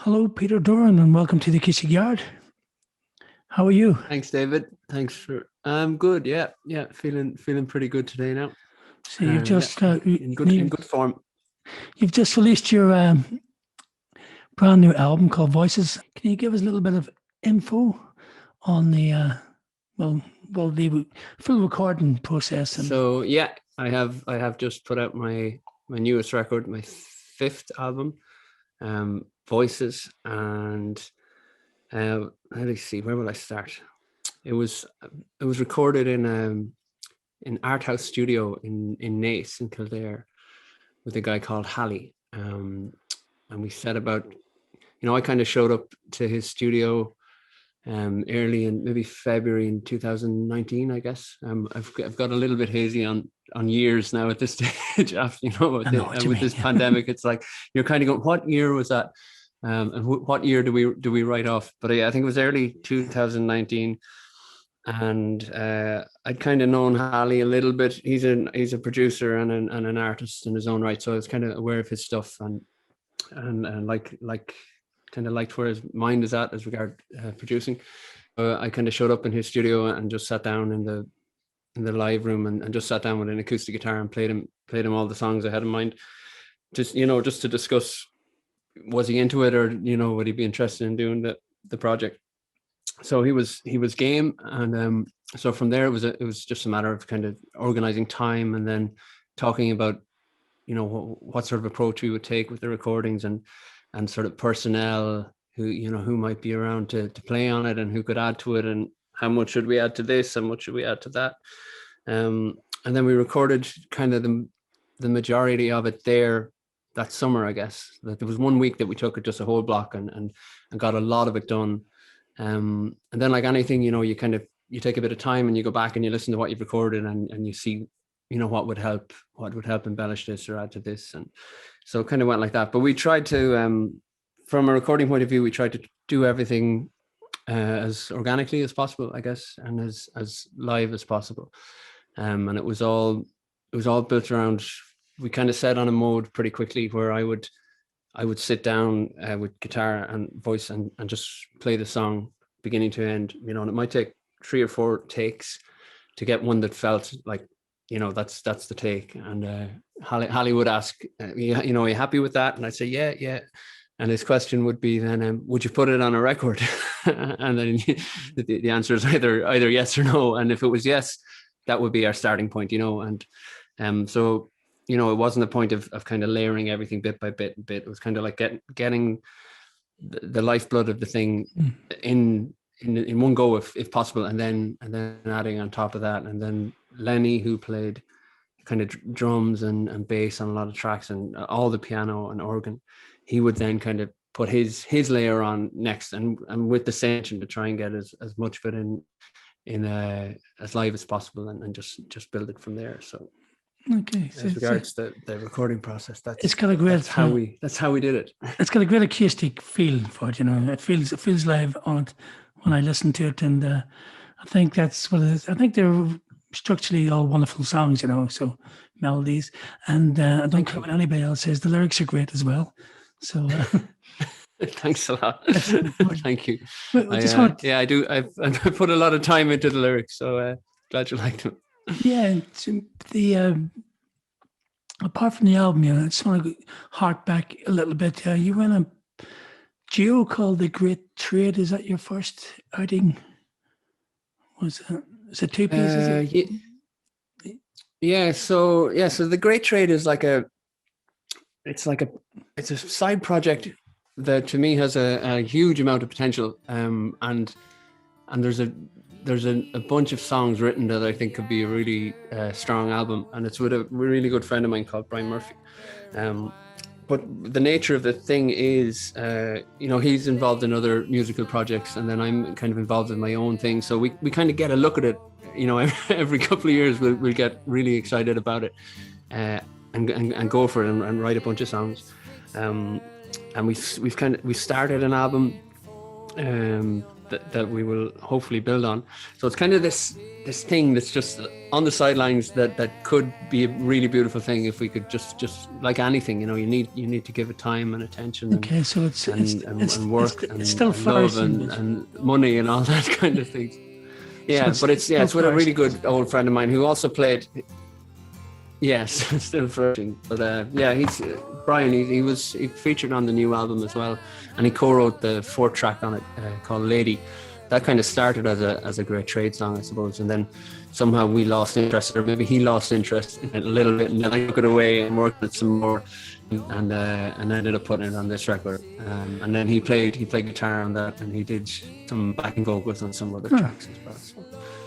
Hello, Peter Doran, and welcome to the Kitchen Yard. How are you? Thanks, David. Thanks for. I'm good. Yeah. Feeling pretty good today now. So you've just In good form. you've just released your brand new album called Voices. Can you give us a little bit of info on the the full recording process? And So yeah, I have just put out my newest record, my fifth album, Voices, and let me see, where will I start? It was recorded in Art House Studio in Naas in Kildare with a guy called Halley, and we set about. I kind of showed up to his studio early in maybe February in 2019, I guess. I've got a little bit hazy on years now at this stage after, with this pandemic. It's like you're kind of going, what year was that? And what year do we write off? But yeah, I think it was early 2019. And I'd kind of known Halley a little bit. He's a producer and an artist in his own right, so I was kind of aware of his stuff and like kind of liked where his mind is at as regard producing. I kind of showed up in his studio and just sat down in the live room and just sat down with an acoustic guitar and played him all the songs I had in mind. Just to discuss, was he into it, or would he be interested in doing the project? So he was game, and so from there it was just a matter of kind of organizing time and then talking about what sort of approach we would take with the recordings and sort of personnel who might be around to play on it and who could add to it, and how much should we add to this and what should we add to that. And then we recorded kind of the majority of it there that summer, I guess. That there was 1 week that we took it just a whole block and got a lot of it done. And then, like anything, you take a bit of time and you go back and you listen to what you've recorded and you see what would help embellish this or add to this. And so it kind of went like that. But we tried to, from a recording point of view, we tried to do everything as organically as possible, I guess, and as live as possible. And it was all built around, we kind of set on a mode pretty quickly where I would sit down with guitar and voice and just play the song beginning to end, and it might take 3 or 4 takes to get one that felt like, that's the take. And Halley would ask, are you happy with that? And I'd say, yeah. And his question would be then, would you put it on a record? And then the answer is either yes or no. And if it was yes, that would be our starting point, and so, it wasn't a point of kind of layering everything bit by bit. It was kind of like getting the lifeblood of the thing in one go, if possible, and then adding on top of that. And then Lenny, who played kind of drums and bass on a lot of tracks and all the piano and organ, he would then kind of put his layer on next, and with the same to try and get as much of it in as live as possible, and just build it from there. So okay, as regards the recording process, that's how we did it. It's got a great acoustic feel for it. It feels live on it when I listen to it, and I think that's what it is. I think they're structurally all wonderful songs, so melodies, and I don't care what anybody else says. The lyrics are great as well. So thanks a lot. Thank you. I do. I've put a lot of time into the lyrics, so glad you liked them. Yeah, apart from the album, I just want to hark back a little bit. You were in a duo called The Great Trade. Is that your first outing? Was it 2 pieces? Yeah. So The Great Trade is it's a side project that to me has a huge amount of potential. And there's a bunch of songs written that I think could be a really strong album, and it's with a really good friend of mine called Brian Murphy. But the nature of the thing is, he's involved in other musical projects, and then I'm kind of involved in my own thing. So we kind of get a look at it, every couple of years we'll get really excited about it and go for it and write a bunch of songs. And we started an album that we will hopefully build on. So it's kind of this thing that's just on the sidelines that could be a really beautiful thing if we could just like anything, you need to give it time and attention. Okay, so it's work it's still and love flourishing, and money and all that kind of things. Yeah, so but it's with a really good old friend of mine who also played. Yes, still flourishing. But he's Brian. He featured on the new album as well, and he co-wrote the 4th track on it called "Lady." That kind of started as a great trade song, I suppose, and then somehow we lost interest, or maybe he lost interest in it a little bit, and then I took it away and worked it some more, and ended up putting it on this record. And then he played guitar on that, and he did some backing vocals on some other tracks as well.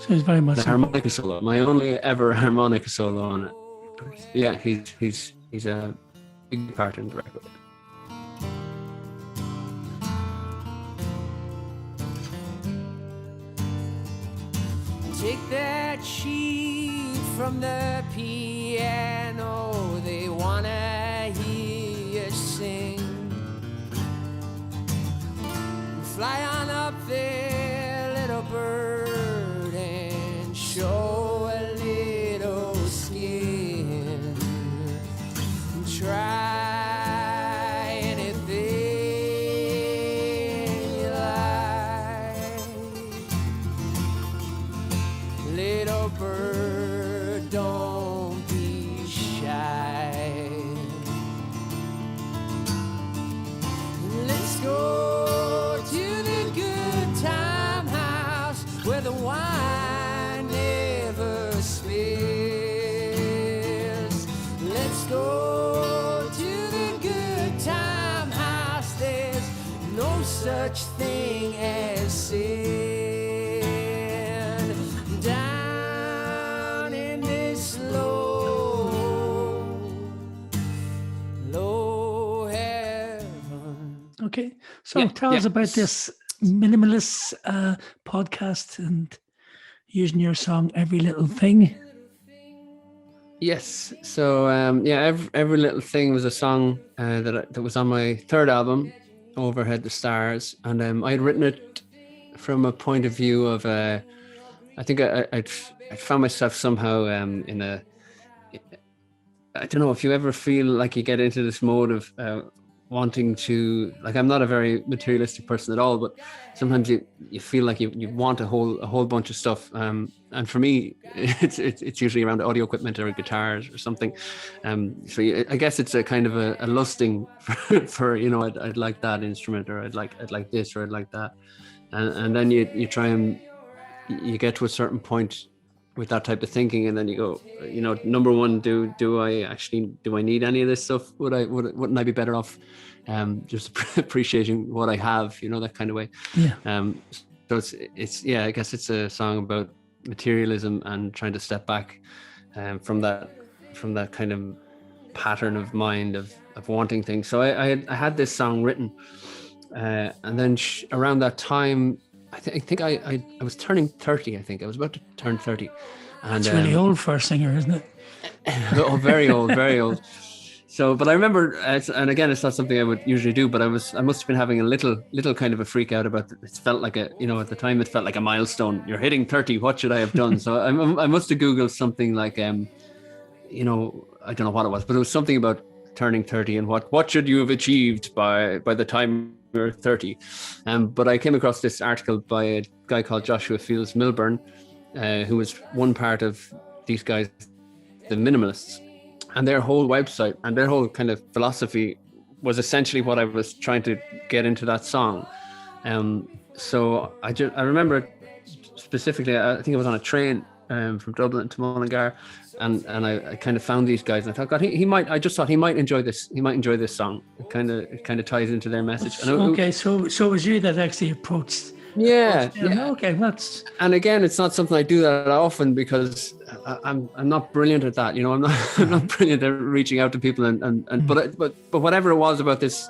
So he's very much the harmonica solo, my only ever harmonica solo on it. Yeah, he's a big part in the record. Take that sheet from the piano, they wanna hear you sing. Fly on up there, little bird, and show a little skin. Try anything you like. Little bird, don't be shy. Let's go to the good time house where the wine never spills. Let's go to the good time house. There's no such thing as sin. Down in this low heaven. Okay, so tell us about this minimalist podcast and using your song "Every Little Thing." Yes, so every little thing was a song that was on my 3rd album, Overhead the Stars, and I had written it from a point of view of I think I found myself somehow in a, I don't know if you ever feel like you get into this mode of wanting to, like, I'm not a very materialistic person at all, but sometimes you feel like you want a whole bunch of stuff, and for me it's usually around audio equipment or guitars or something, so I guess it's a kind of a lusting for I'd like that instrument, or I'd like this, or I'd like that, and then you try and you get to a certain point with that type of thinking, and then you go, number one, do I need any of this stuff? Wouldn't I be better off just appreciating what I have, that kind of way. So it's I guess it's a song about materialism and trying to step back from that kind of pattern of mind of wanting things. So I had this song written, and then around that time, I think I was turning 30. I think I was about to turn 30. And it's really old for a singer, isn't it? Oh, very old, very old. So, but I remember, and again, it's not something I would usually do, but I must have been having a little kind of a freak out about it. It felt like at the time it felt like a milestone. You're hitting 30. What should I have done? So I must have Googled something like, I don't know what it was, but it was something about turning 30 and what should you have achieved by the time you're 30. But I came across this article by a guy called Joshua Fields Milburn, who was one part of these guys, the Minimalists, and their whole website and their whole kind of philosophy was essentially what I was trying to get into that song. So I remember it specifically. I think I was on a train from Dublin to Mullingar, and I kind of found these guys, and I thought, God, he might. I just thought he might enjoy this. He might enjoy this song. It kind of ties into their message. And so it was you that actually approached. Yeah. Okay, that's. And again, it's not something I do that often because I'm not brilliant at that. I'm not brilliant at reaching out to people, but whatever it was about this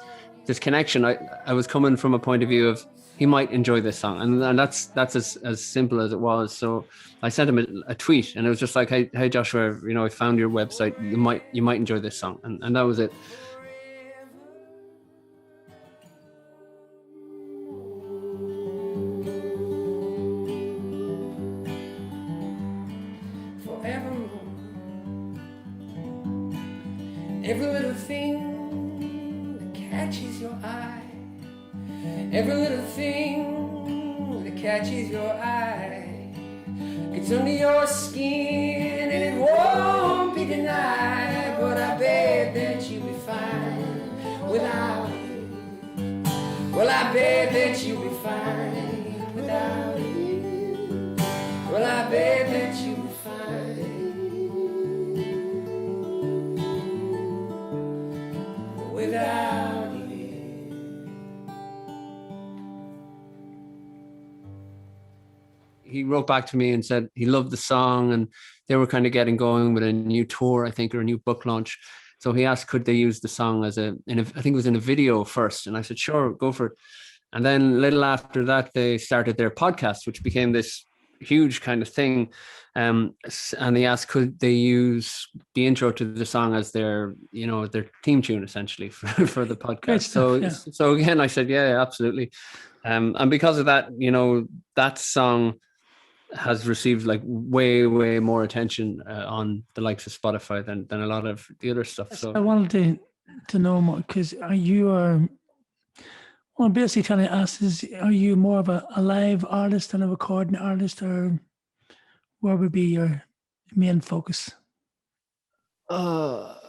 connection, I was coming from a point of view of he might enjoy this song, and that's as simple as it was. So I sent him a tweet, and it was just like, hey Joshua, I found your website. You might enjoy this song, and that was it. Every little thing that catches your eye, every little thing that catches your eye, it's under your skin and it won't be denied. But I bet that you'll be fine without it. Well, I bet that you'll be fine without it. Well, I bet that you'll be fine without it. He wrote back to me and said he loved the song, and they were kind of getting going with a new tour, I think, or a new book launch. So he asked, could they use the song as I think it was in a video first. And I said, sure, go for it. And then a little after that, they started their podcast, which became this huge kind of thing. And they asked, could they use the intro to the song as their theme tune, essentially, for the podcast. So again, I said, yeah, absolutely. And because of that, that song has received like way more attention on the likes of Spotify than a lot of the other stuff. So I wanted to know more, because what I'm basically trying to ask is, are you more of a live artist than a recording artist, or where would be your main focus? I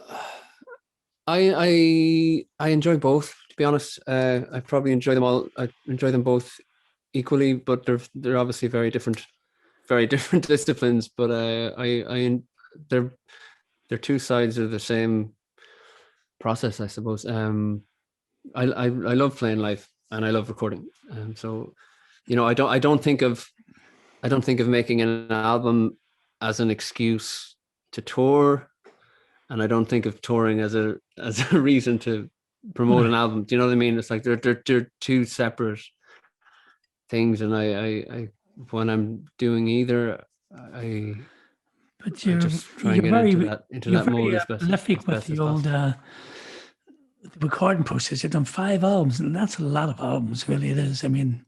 enjoy both, to be honest. I probably enjoy them all. I enjoy them both equally, but they're obviously very different disciplines. But they're two sides of the same process, I suppose. I love playing live and I love recording. So, I don't think of making an album as an excuse to tour, and I don't think of touring as a reason to promote an album. Do you know what I mean? It's like they're two separate things, and I when I'm doing either, I just try and get into that mode as best with the old the recording process. You've done 5 albums, and that's a lot of albums, really. It is. I mean,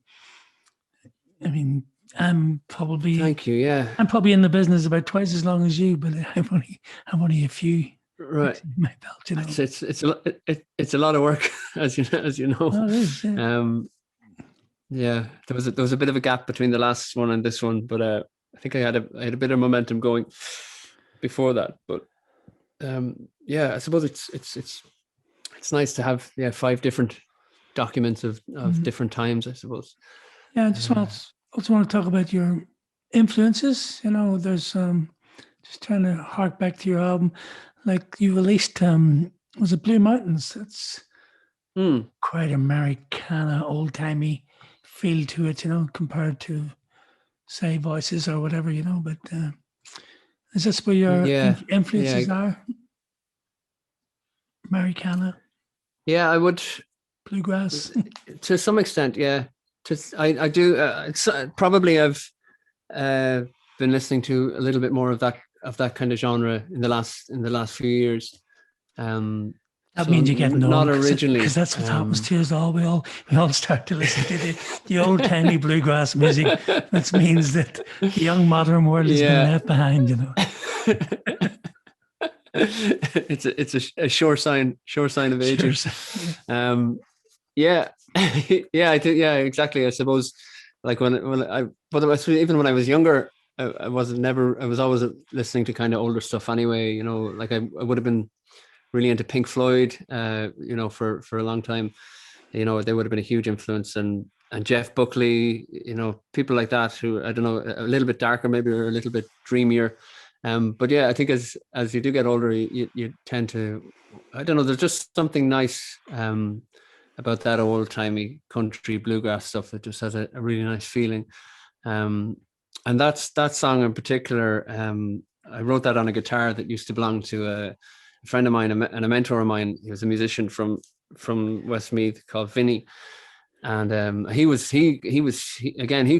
I'm probably thank you. Yeah, I'm probably in the business about twice as long as you, but I'm only a few. Right, in my belt, It's a lot of work, as you know. Oh, it is, yeah. There was a bit of a gap between the last one and this one, but I think I had a bit of momentum going before that. But I suppose it's nice to have 5 different documents of different times, I suppose. Yeah, I just also want to talk about your influences. There's just trying to hark back to your album. Like, you released was it Blue Mountains? That's quite Americana, old timey feel to it, compared to, say, Voices or whatever, But is this where your influences are? Americana. Yeah, I would. Bluegrass. To some extent, yeah. I do. It's probably I've been listening to a little bit more of that kind of genre in the last few years. That means you're getting old. Not originally, because that's what happens to us all. We all start to listen to the old timey bluegrass music. That means that the young modern world has been left behind. It's a sure sign of aging. Yeah, I think, exactly. I suppose, like even when I was younger, I was always listening to kind of older stuff anyway. Like I would have been really into Pink Floyd, for a long time. They would have been a huge influence, and Jeff Buckley, people like that who, I don't know, a little bit darker maybe, or a little bit dreamier. But yeah, I think as you do get older, you tend to, I don't know, there's just something nice about that old timey country bluegrass stuff that just has a really nice feeling. And that song in particular, I wrote that on a guitar that used to belong to a friend of mine and a mentor of mine. He was a musician from Westmeath called Vinny. And he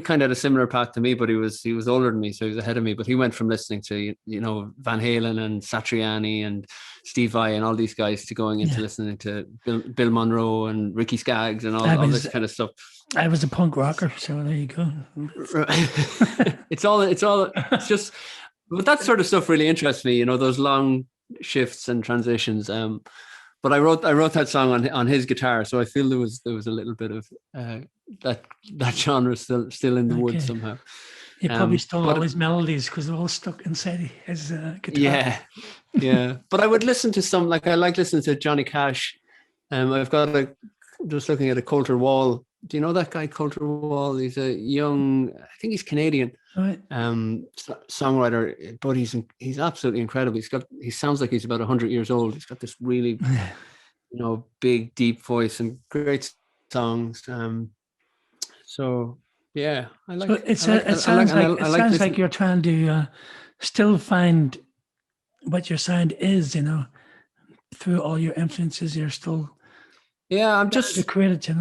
kind of had a similar path to me, but he was older than me, so he was ahead of me. But he went from listening to Van Halen and Satriani and Steve Vai and all these guys to going into listening to Bill Monroe and Ricky Skaggs and all this kind of stuff. I was a punk rocker, so there you go. It's just, but that sort of stuff really interests me. Those long shifts and transitions. But I wrote that song on his guitar, so I feel there was a little bit of that genre still in the woods somehow. He probably stole but all his melodies because they're all stuck inside his guitar. Yeah, yeah. But I would listen to some, like I like listening to Johnny Cash. I've got just looking at a Coulter Wall. Do you know that guy Coulter Wall? He's a young, I think he's Canadian, Right. songwriter, but he's absolutely incredible. He sounds like he's about 100 years old. He's got this really, big, deep voice and great songs. So yeah, I like. So it sounds like you're trying to still find what your sound is. Through all your influences, you're still. Yeah, I'm just created.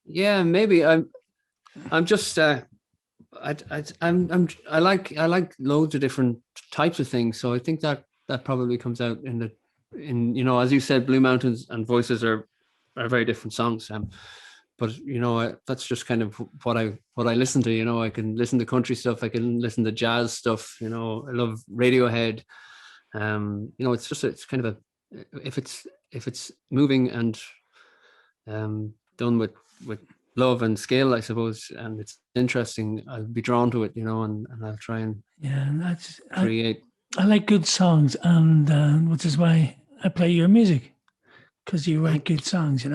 Yeah, maybe I'm just. I like loads of different types of things. So I think that probably comes out in as you said, Blue Mountains and Voices are very different songs. But that's just kind of what I listen to. I can listen to country stuff, I can listen to jazz stuff. I love Radiohead. It's kind of if it's moving and done with love and skill, I suppose, and it's interesting, I'll be drawn to it. And I'll try and create. I like good songs, and which is why I play your music, because you write good songs.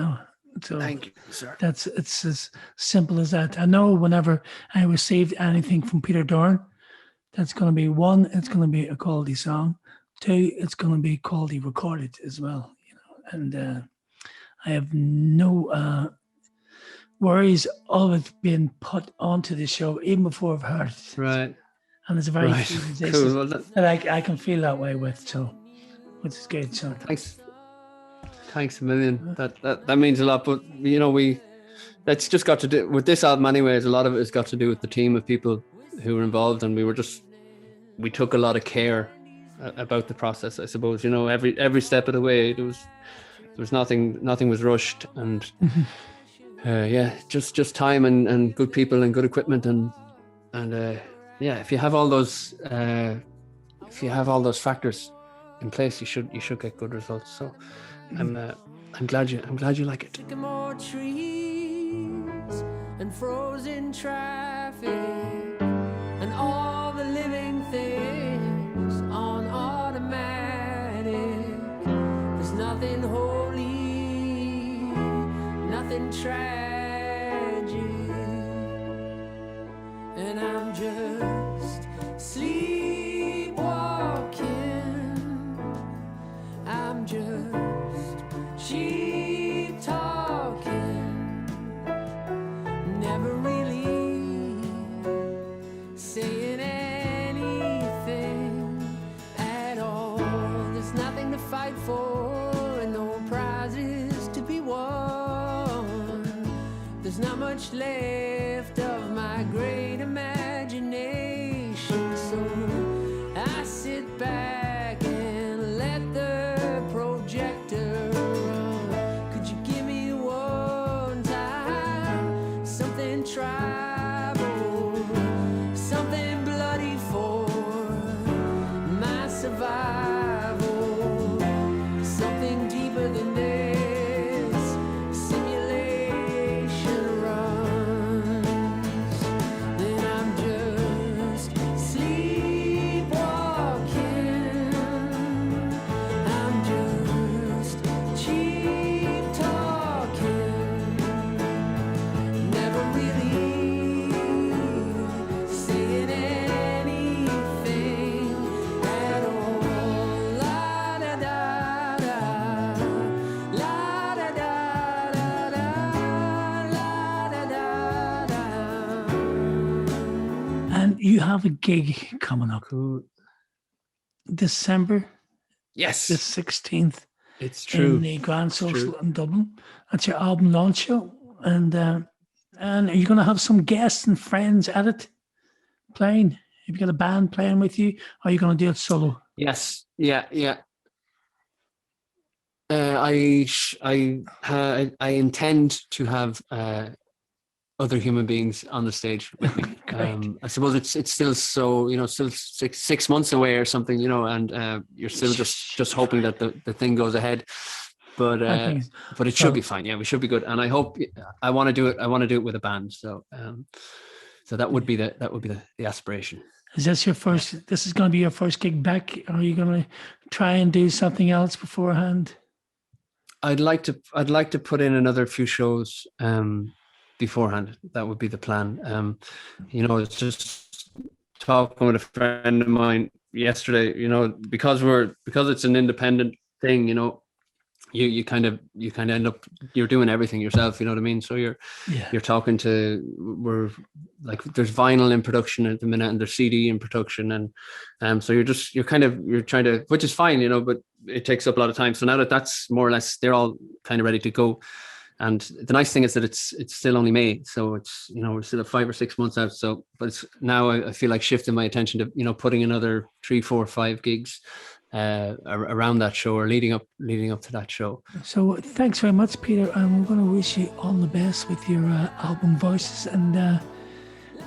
So thank you, sir. It's as simple as that. I know whenever I received anything from Peter Doran, that's going to be one, it's going to be a quality song. Two, it's going to be quality recorded as well. And I have no worries of it being put onto the show even before I've heard it. Right. And it's a very cool. that I can feel that way with, so which is good. So thanks a million. That means a lot. But that's just got to do with this album anyways. A lot of it has got to do with the team of people who were involved, and we took a lot of care about the process, I suppose. Every step of the way there was nothing was rushed, and just time and good people and good equipment, and if you have all those factors in place, you should get good results. So I'm glad you like it. More trees and frozen traffic and all the living things on automatic. There's nothing holy, nothing tragic, and I'm just sleepwalking. I'm just cheap talking, never really saying anything at all. There's nothing to fight for and no prizes to be won. There's not much left of my great imagination, so I sit back and let the projector run. Could you give me one time something tribal, something bloody for my survival, something deeper than this simulation runs? Then I'm just sleepwalking. I'm just cheap talking, never really saying anything at all. La da da da, la da da da da, la da da da. and you have a gig coming up Cool. December Yes, the 16th it's true. in the Grand It's Social true. in Dublin. That's your album launch show, and are you going to have some guests and friends at it playing? Have you got a band playing with you, or are you going to do it solo? Yes, yeah. I intend to have other human beings on the stage with me. Great. I suppose it's still so, still 6 months away or something, and you're still just hoping that the thing goes ahead. But I think it should be fine. Yeah, we should be good. And I hope I want to do it. I want to do it with a band. So that would be the aspiration. Is this your first? This is going to be your first gig back? Or are you going to try and do something else beforehand? I'd like to put in another few shows beforehand. That would be the plan. It's just talking with a friend of mine yesterday. Because it's an independent thing. You kind of end up, you're doing everything yourself. You know what I mean? So you're talking to, we're like, there's vinyl in production at the minute, and there's CD in production, and so you're trying to, which is fine, but it takes up a lot of time. So now that's more or less, they're all kind of ready to go. And the nice thing is that it's still only May, so it's, we're still 5 or 6 months out. So, but it's now I feel like shifting my attention to, putting another 3, 4, 5 gigs around that show, or leading up to that show. So thanks very much, Peter, and we're going to wish you all the best with your album Voices, and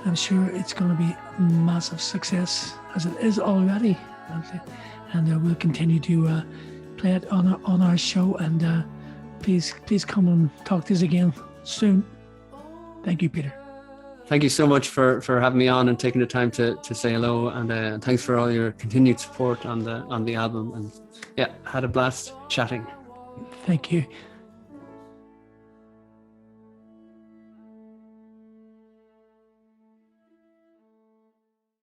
I'm sure it's going to be a massive success, as it is already, and we'll continue to play it on our show, and please come and talk to us again soon. Thank you, Peter. Thank you so much for having me on and taking the time to say hello, and thanks for all your continued support on the album, and had a blast chatting. Thank you.